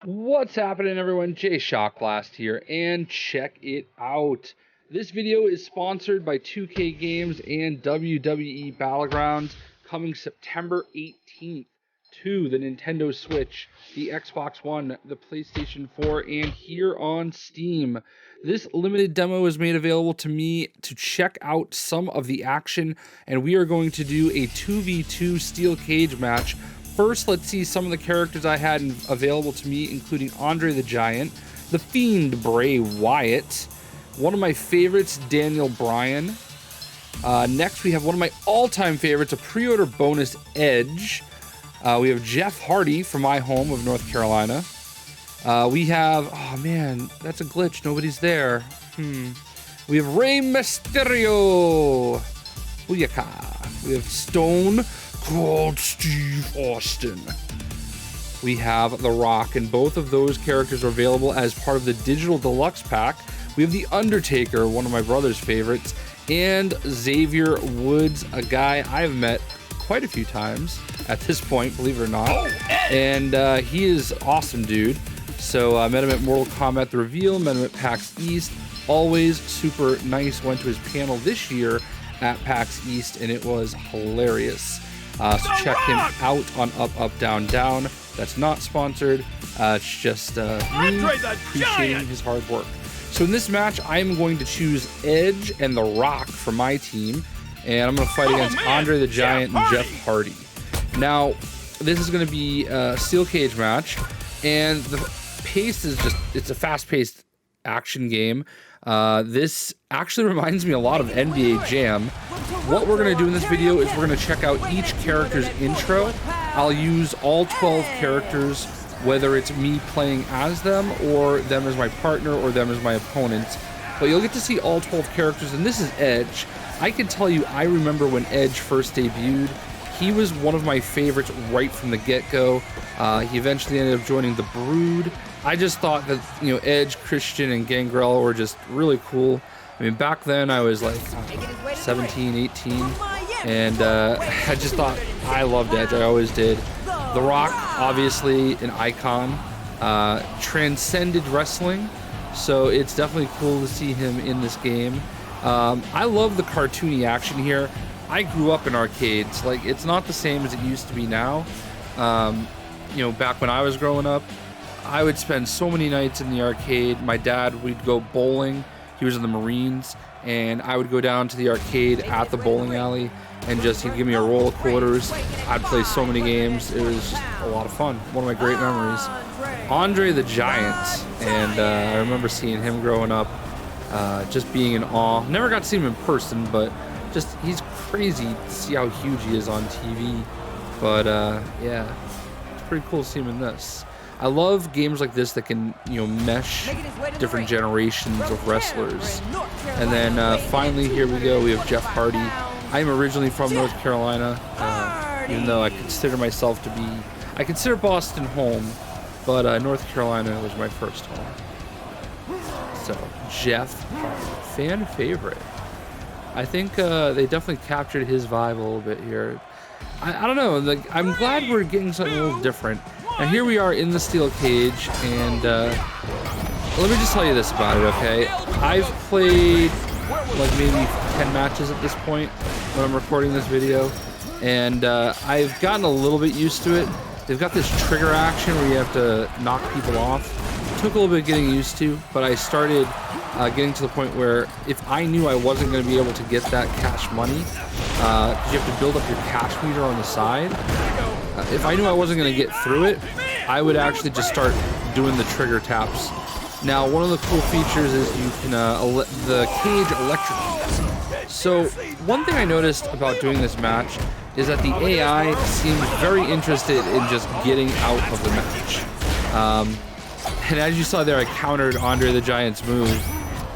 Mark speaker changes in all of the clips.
Speaker 1: What's happening, everyone? JayShockblast here, and check it out. This video is sponsored by 2K Games and WWE Battlegrounds, coming September 18th to the Nintendo Switch, the Xbox One, the PlayStation 4, and here on Steam. This limited demo is made available to me to check out some of the action, and we are going to do a 2v2 steel cage match. First, let's see some of the characters I had available to me, including Andre the Giant, the Fiend Bray Wyatt, one of my favorites, Bryan. Next, we have one of my all-time favorites, a pre-order bonus, Edge. We have Jeff Hardy from my home of North Carolina. We have, oh man, that's a glitch, nobody's there. We have Rey Mysterio. Booyaka. We have Stone Cold Steve Austin. We have The Rock, and both of those characters are available as part of the digital deluxe pack. We have The Undertaker, one of my brother's favorites, and Xavier Woods, a guy I've met quite a few times at this point, believe it or not. And he is awesome, dude. So I met him at Mortal Kombat The Reveal, met him at PAX East. Always super nice. Went to his panel this year at PAX East, and it was hilarious. So check him out on Up, Up, Down, Down. That's not sponsored. It's just me appreciating his hard work. So in this match, I am going to choose Edge and The Rock for my team, and I'm going to fight against Andre the Giant and Jeff Hardy. Now, this is going to be a steel cage match, and the pace is it's a fast-paced action game. This actually reminds me a lot of NBA Jam. What we're going to do in this video is we're going to check out each character's intro. I'll use all 12 characters, whether it's me playing as them or them as my partner or them as my opponents. But you'll get to see all 12 characters, and this is Edge. I can tell you, I remember when Edge first debuted. He was one of my favorites right from the get-go. He eventually ended up joining the Brood. I just thought that, you know, Edge, Christian, and Gangrel were just really cool. I mean, back then I was like 17, 18, and I just thought I loved Edge. I always did. The Rock, obviously an icon, transcended wrestling, so it's definitely cool to see him in this game. I love the cartoony action here. I grew up in arcades. Like, it's not the same as it used to be now. You know, back when I was growing up, I would spend so many nights in the arcade. My dad, we'd go bowling. He was in the Marines, and I would go down to the arcade at the bowling alley, and he'd give me a roll of quarters. I'd play so many games. It was just a lot of fun. One of my great memories. Andre the Giant, and I remember seeing him growing up, just being in awe. Never got to see him in person, but he's crazy to see how huge he is on TV. But yeah, it's pretty cool to see him in this. I love games like this that can, you know, mesh different generations of wrestlers. And then finally, here we go. We have Jeff Hardy. I'm originally from North Carolina, even though I consider myself to be, I consider Boston home, but North Carolina was my first home. So Jeff Hardy, fan favorite. I think they definitely captured his vibe a little bit here. I don't know, like, I'm glad we're getting something a little different. And here we are in the steel cage, and let me just tell you this about it, okay? I've played like maybe 10 matches at this point when I'm recording this video, and I've gotten a little bit used to it. They've got this trigger action where you have to knock people off. It took a little bit getting used to, but I started getting to the point where if I knew I wasn't going to be able to get that cash money, because you have to build up your cash meter on the side, if I knew I wasn't going to get through it, I would actually just start doing the trigger taps. Now, one of the cool features is you can the cage electrocutes. So one thing I noticed about doing this match is that the AI seemed very interested in just getting out of the match. And as you saw there, I countered Andre the Giant's move,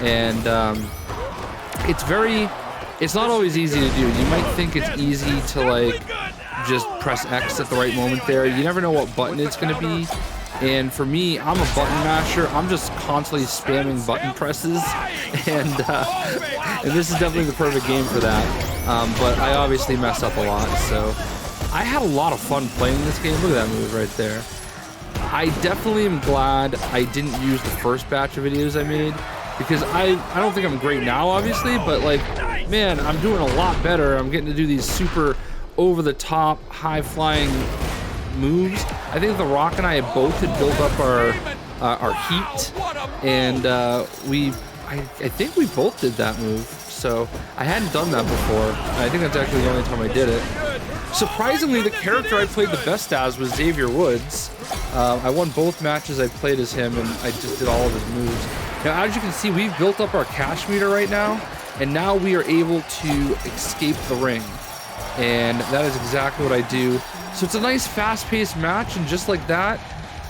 Speaker 1: and it's not always easy to do. You might think it's easy to, like, just press X at the right moment there. You never know what button it's going to be. And for me, I'm a button masher. I'm just constantly spamming button presses, and this is definitely the perfect game for that. But I obviously mess up a lot, so I had a lot of fun playing this game. Look at that move right there. I definitely am glad I didn't use the first batch of videos I made, because I don't think I'm great now, obviously, but like, man, I'm doing a lot better. I'm getting to do these super over-the-top, high-flying moves. I think The Rock and I both had built up our heat, and I think we both did that move. So I hadn't done that before. I think that's actually the only time I did it. Surprisingly, the character I played the best as was Xavier Woods. I won both matches I played as him, and I just did all of his moves. Now, as you can see, we've built up our cash meter right now, and now we are able to escape the ring. And that is exactly what I do. So it's a nice fast-paced match, and just like that,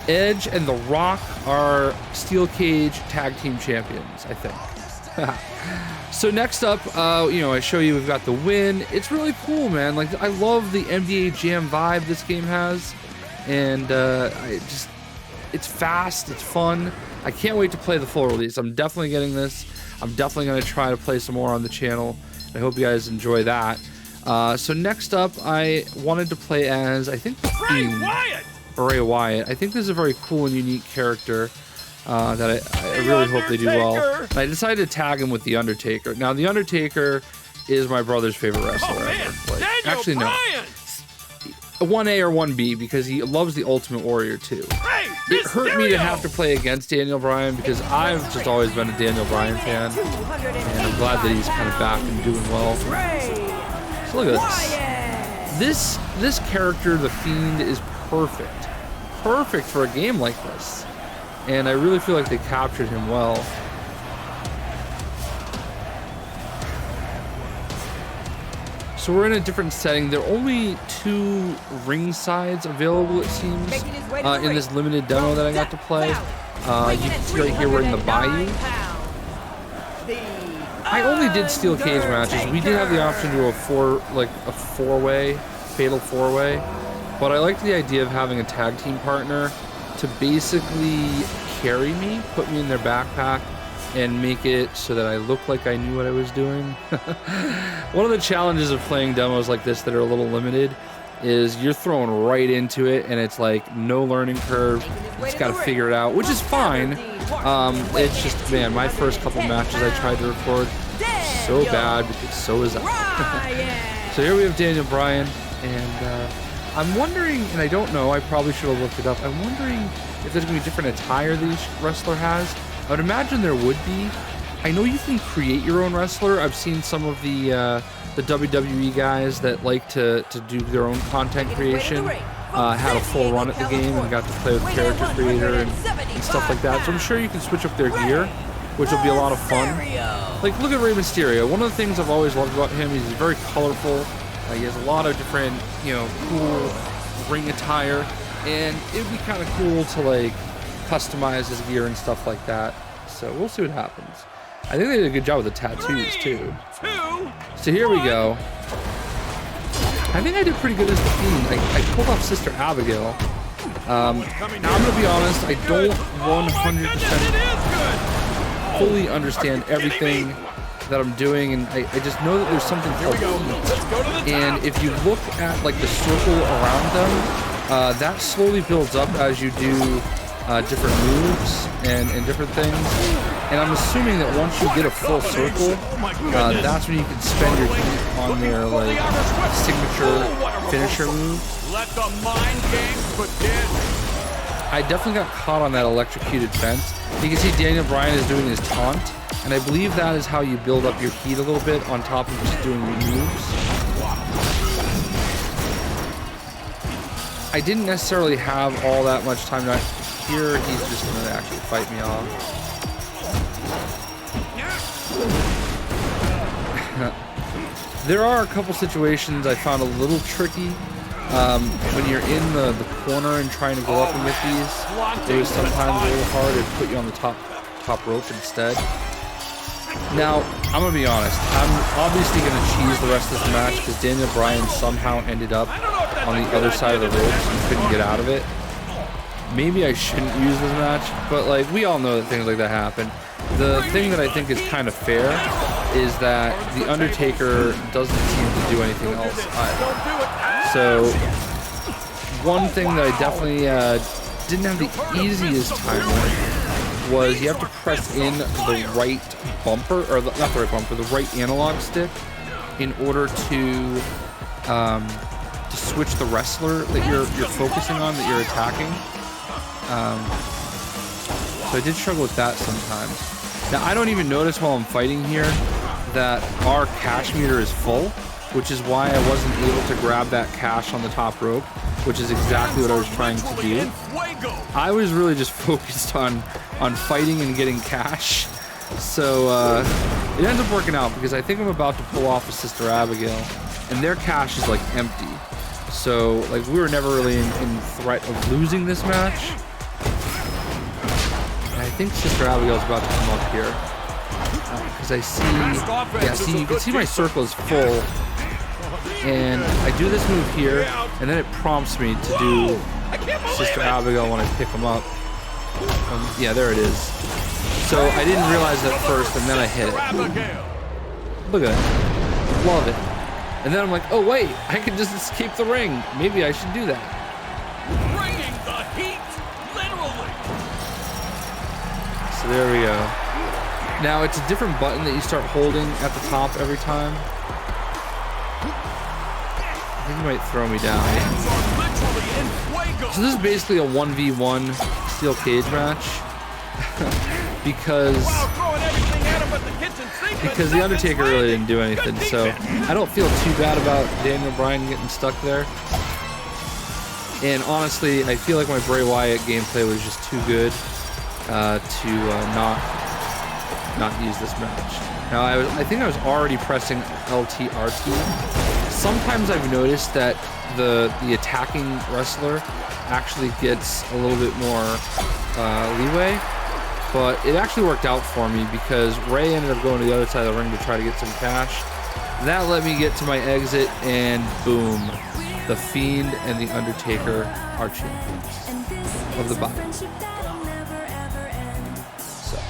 Speaker 1: Edge and The Rock are Steel Cage Tag Team Champions, I think. So next up, you know, I show you we've got the win. It's really cool, man. Like, I love the NBA Jam vibe this game has, and it's fast, it's fun. I can't wait to play the full release. I'm definitely getting this. I'm definitely going to try to play some more on the channel. I hope you guys enjoy that. So next up, I wanted to play as, I think, Fiend Bray Wyatt. I think this is a very cool and unique character that I really hope they do well. And I decided to tag him with The Undertaker. Now, The Undertaker is my brother's favorite wrestler ever. Like, actually, no. 1A or 1B, because he loves the Ultimate Warrior too. It hurt me to have to play against Daniel Bryan, because I've just always been a Daniel Bryan fan, and I'm glad that he's kind of back and doing well. So look at this. This character, the Fiend, is perfect. Perfect for a game like this. And I really feel like they captured him well. So we're in a different setting. There are only 2 ring sides available, it seems, in this limited demo that I got to play. You can see right here we're in the Bayou. I only did steel cage matches. We did have the option to do a four-way, fatal 4-way, but I liked the idea of having a tag team partner to basically carry me, put me in their backpack, and make it so that I look like I knew what I was doing. One of the challenges of playing demos like this that are a little limited is you're thrown right into it, and it's like no learning curve. You just gotta figure it out, which is fine. It's just, man, my first couple matches I tried to record, so bad, because so is I. So here we have Daniel Bryan, and I'm wondering, and I don't know, I probably should have looked it up, I'm wondering if there's gonna be different attire that each wrestler has. I would imagine there would be. I know you can create your own wrestler. I've seen some of the WWE guys that like to do their own content creation had a full run at the game and got to play with Character Creator and stuff like that. So I'm sure you can switch up their gear, which will be a lot of fun. Like, look at Rey Mysterio. One of the things I've always loved about him is he's very colorful. He has a lot of different, you know, cool ring attire, and it would be kind of cool to like customize his gear and stuff like that. So we'll see what happens. I think they did a good job with the tattoos too. So here we go. I think I did pretty good as the Fiend. I pulled off Sister Abigail. Now I'm gonna be honest, I don't 100% fully understand everything that I'm doing, and I just know that there's something called heat. And if you look at like the circle around them, that slowly builds up as you do different moves and different things. And I'm assuming that once you get a full circle, that's when you can spend your heat on their like signature finisher move. Let the mind games begin. I definitely got caught on that electrocuted fence. You can see Daniel Bryan is doing his taunt, and I believe that is how you build up your heat a little bit on top of just doing your moves. I didn't necessarily have all that much time to here. He's just going to actually fight me off. There are a couple situations I found a little tricky. When you're in the corner and trying to go up and get these, it was sometimes a little hard to put you on the top rope instead. Now, I'm going to be honest. I'm obviously going to cheese the rest of this match because Daniel Bryan somehow ended up on the other side of the ropes and couldn't get out of it. Maybe I shouldn't use this match, but like we all know that things like that happen. The thing that I think is kind of fair is that The Undertaker doesn't seem to do anything else either. So one thing that I definitely didn't have the easiest time with was you have to press in the right bumper, or not the right bumper, the right analog stick in order to switch the wrestler that you're focusing on, that you're attacking. So I did struggle with that sometimes. Now I don't even notice while I'm fighting here that our cash meter is full, which is why I wasn't able to grab that cash on the top rope, which is exactly what I was trying to do. I was really just focused on fighting and getting cash. So it ends up working out because I think I'm about to pull off a Sister Abigail, and their cash is like empty. So like we were never really in threat of losing this match. And I think Sister Abigail's about to come up here. Because I see, yeah, see, you can see my circle is full. And I do this move here, and then it prompts me to do Sister Abigail when I pick him up. Yeah, there it is. So I didn't realize that first, and then I hit it. Look at that. Love it. And then I'm like, oh wait, I can just escape the ring. Maybe I should do that.
Speaker 2: Bringing the heat, literally.
Speaker 1: So there we go. Now it's a different button that you start holding at the top every time. I think he might throw me down. So this is basically a 1v1 steel cage match. because the Undertaker really didn't do anything, so I don't feel too bad about Daniel Bryan getting stuck there. And honestly, I feel like my Bray Wyatt gameplay was just too good to not use this match. Now I think I was already pressing LT/RT. Sometimes I've noticed that the attacking wrestler actually gets a little bit more leeway. But it actually worked out for me because Ray ended up going to the other side of the ring to try to get some cash. That let me get to my exit, and boom, the Fiend and the Undertaker are champions of the battle. So,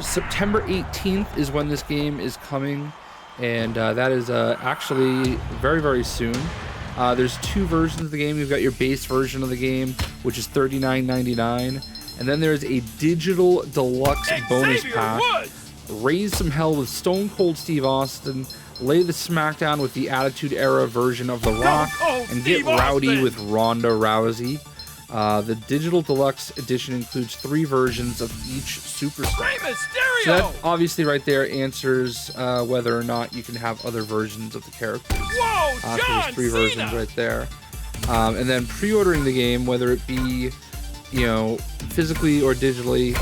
Speaker 1: September 18th is when this game is coming, and that is actually very, very soon. There's two versions of the game. You've got your base version of the game, which is $39.99. And then there's a digital deluxe bonus pack. Raise some hell with Stone Cold Steve Austin. Lay the smackdown with the Attitude Era version of The Rock. And get rowdy with Ronda Rousey. The digital deluxe edition includes 3 versions of each superstar. So that obviously right there answers whether or not you can have other versions of the characters. So there's 3 versions right there. And then pre-ordering the game, whether it be, you know, physically or digitally,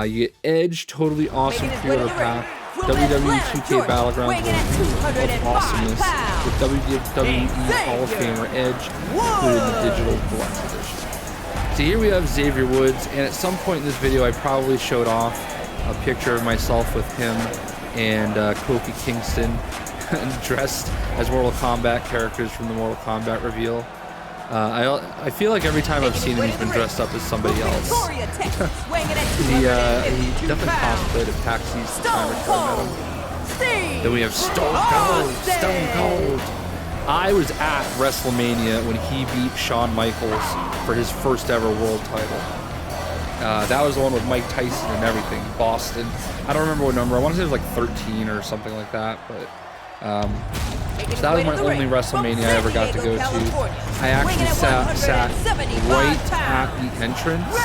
Speaker 1: you get Edge Totally Awesome pre-order pack, WWE 2K Battlegrounds of Awesomeness with WWE Hall of Famer Edge, including the digital deluxe edition. So here we have Xavier Woods, and at some point in this video I probably showed off a picture of myself with him and Kofi Kingston dressed as Mortal Kombat characters from the Mortal Kombat reveal. I feel like every time I've seen him, he's been dressed up as somebody else. He definitely cosplayed at PAX East the time I met him. Then we have Stone Cold. I was at WrestleMania when he beat Shawn Michaels for his first ever world title. That was the one with Mike Tyson and everything, Boston. I don't remember what number. I want to say it was like 13 or something like that, but so that was my only WrestleMania I ever got to go to. I actually sat right at the entrance.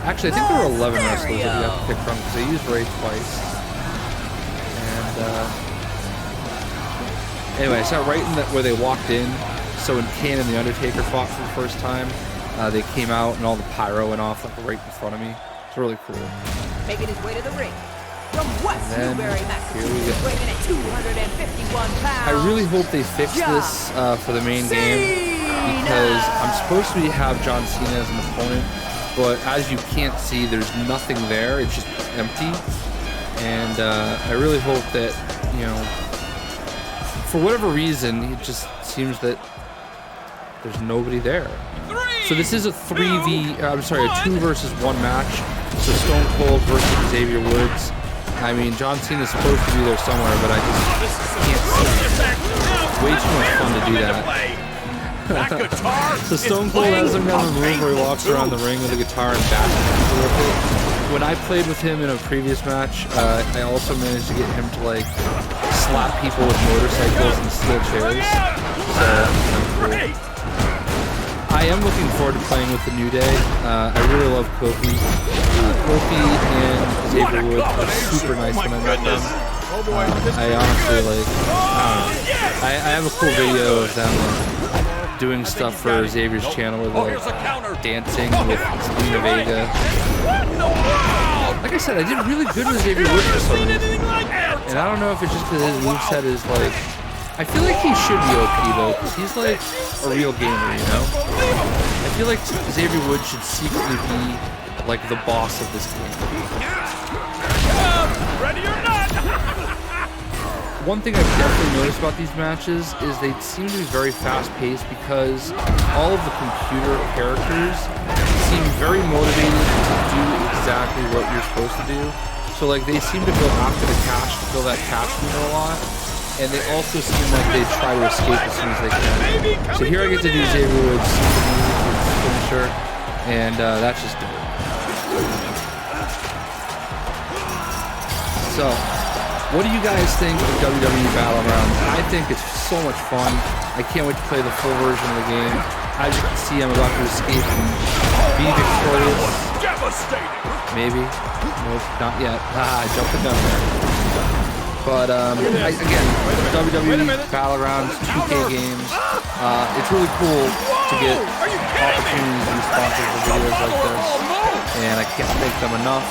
Speaker 1: Actually, I think there were 11 wrestlers that you have to pick from because they used Ray twice. And anyway, I sat right in where they walked in. So when Kane and the Undertaker fought for the first time, they came out and all the pyro went off like right in front of me. It's really cool.
Speaker 3: Making his way to the ring. From West Newbury,
Speaker 1: here we go.
Speaker 3: weighing at 251 pounds.
Speaker 1: I really hope they fix this for the main game, because I'm supposed to have John Cena as an opponent, but as you can't see, there's nothing there. It's just empty. And I really hope that, you know, for whatever reason, it just seems that there's nobody there. So this is a 2 versus 1 match. So Stone Cold versus Xavier Woods. I mean, John Cena's supposed to be there somewhere, but I just can't see it. It's way too much fun to do that.
Speaker 2: That guitar
Speaker 4: So Stone Cold has some kind of move where he walks around the ring with a guitar and bashes people with it. When I played with him in a previous match, I also managed to get him to like slap people with motorcycles and steel chairs. So that's kind of cool. I am looking forward to playing with the New Day. I really love Kofi. Kofi and Xavier Woods were super nice when I met them. I honestly like. I have a cool video of them doing stuff for Xavier's channel where they're dancing with Selena Vega. Like I said, I did really good with Xavier Woods for some reason. And I don't know if it's just because his moveset is like... I feel like he should be OP though, because he's like a real gamer, you know? I feel like Xavier Woods should secretly be like the boss of this game.
Speaker 2: ready or not.
Speaker 4: One thing I've definitely noticed about these matches is they seem to be very fast-paced because all of the computer characters seem very motivated to do exactly what you're supposed to do. So like they seem to go after the cash to fill that cash meter a lot, and they also seem like they try to escape as soon as they can. So here I get to do Xavier Woods' finisher, and that's just dope. So, what do you guys think of WWE Battlegrounds? I think it's so much fun. I can't wait to play the full version of the game. As you can see, I'm about to escape and be victorious. Maybe. Nope, not yet. I jumped the gun there. But, again, WWE Battlegrounds, 2K games. It's really cool to get opportunities to be sponsored for videos like this. And I can't thank them enough.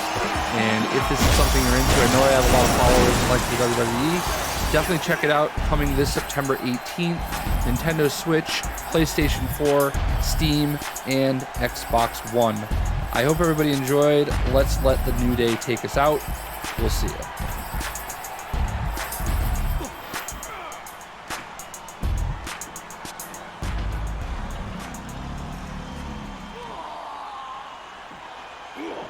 Speaker 4: And if this is something you're into, I know I have a lot of followers who like the WWE. Definitely check it out. Coming this September 18th. Nintendo Switch, PlayStation 4, Steam, and Xbox One. I hope everybody enjoyed. Let's let the New Day take us out. We'll see you.
Speaker 2: Ugh.